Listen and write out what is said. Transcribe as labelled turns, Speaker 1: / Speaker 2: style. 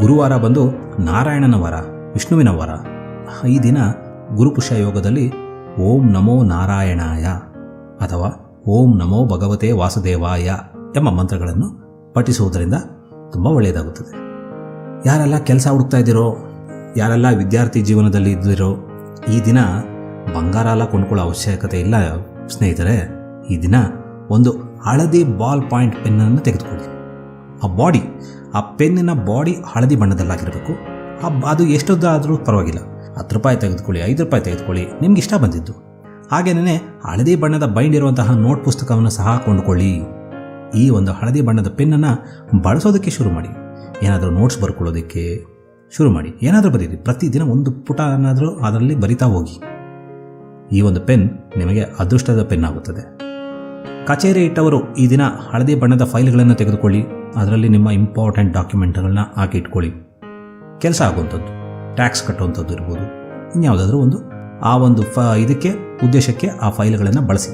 Speaker 1: ಗುರುವಾರ ಬಂದು ನಾರಾಯಣನ ವಾರ, ವಿಷ್ಣುವಿನ ವಾರ. ಈ ದಿನ ಗುರುಪುಷ್ಯ ಯೋಗದಲ್ಲಿ ಓಂ ನಮೋ ನಾರಾಯಣಾಯ ಅಥವಾ ಓಂ ನಮೋ ಭಗವತೆ ವಾಸುದೇವಾಯ ಎಂಬ ಮಂತ್ರಗಳನ್ನು ಪಠಿಸುವುದರಿಂದ ತುಂಬ ಒಳ್ಳೆಯದಾಗುತ್ತದೆ. ಯಾರೆಲ್ಲ ಕೆಲಸ ಹುಡುಕ್ತಾ ಇದ್ದೀರೋ, ಯಾರೆಲ್ಲ ವಿದ್ಯಾರ್ಥಿ ಜೀವನದಲ್ಲಿ ಇದ್ದಿರೋ, ಈ ದಿನ ಬಂಗಾರ ಎಲ್ಲ ಕೊಂಡ್ಕೊಳ್ಳೋ ಅವಶ್ಯಕತೆ ಇಲ್ಲ ಸ್ನೇಹಿತರೆ. ಈ ದಿನ ಒಂದು ಹಳದಿ ಬಾಲ್ ಪಾಯಿಂಟ್ ಪೆನ್ನನ್ನು ತೆಗೆದುಕೊಳ್ಳಿ. ಆ ಪೆನ್ನಿನ ಬಾಡಿ ಹಳದಿ ಬಣ್ಣದಲ್ಲಾಗಿರಬೇಕು. ಅದು ಎಷ್ಟೊದ್ದಾದರೂ ಪರವಾಗಿಲ್ಲ. 10 ರೂಪಾಯಿ ತೆಗೆದುಕೊಳ್ಳಿ, 5 ರೂಪಾಯಿ ತೆಗೆದುಕೊಳ್ಳಿ, ನಿಮ್ಗೆ ಇಷ್ಟ ಬಂದಿದ್ದು. ಹಾಗೇನೇ ಹಳದಿ ಬಣ್ಣದ ಬೈಂಡ್ ಇರುವಂತಹ ನೋಟ್ ಪುಸ್ತಕವನ್ನು ಸಹ ಕೊಂಡುಕೊಳ್ಳಿ. ಈ ಒಂದು ಹಳದಿ ಬಣ್ಣದ ಪೆನ್ನನ್ನು ಬಳಸೋದಕ್ಕೆ ಶುರು ಮಾಡಿ. ಏನಾದರೂ ನೋಟ್ಸ್ ಬರ್ಕೊಳ್ಳೋದಕ್ಕೆ ಶುರು ಮಾಡಿ. ಏನಾದರೂ ಬರೀರಿ, ಪ್ರತಿದಿನ ಒಂದು ಪುಟ ಏನಾದರೂ ಅದರಲ್ಲಿ ಬರಿತಾ ಹೋಗಿ. ಈ ಒಂದು ಪೆನ್ ನಿಮಗೆ ಅದೃಷ್ಟದ ಪೆನ್ ಆಗುತ್ತದೆ. ಕಚೇರಿ ಇಟ್ಟವರು ಈ ದಿನ ಹಳದಿ ಬಣ್ಣದ ಫೈಲ್ಗಳನ್ನು ತೆಗೆದುಕೊಳ್ಳಿ. ಅದರಲ್ಲಿ ನಿಮ್ಮ ಇಂಪಾರ್ಟೆಂಟ್ ಡಾಕ್ಯುಮೆಂಟ್ಗಳನ್ನ ಹಾಕಿ ಇಟ್ಕೊಳ್ಳಿ. ಕೆಲಸ ಆಗುವಂಥದ್ದು, ಟ್ಯಾಕ್ಸ್ ಕಟ್ಟುವಂಥದ್ದು ಇರ್ಬೋದು, ಇನ್ಯಾವುದಾದ್ರೂ ಒಂದು ಆ ಒಂದು ಇದಕ್ಕೆ ಉದ್ದೇಶಕ್ಕೆ ಆ ಫೈಲ್ಗಳನ್ನು ಬಳಸಿ.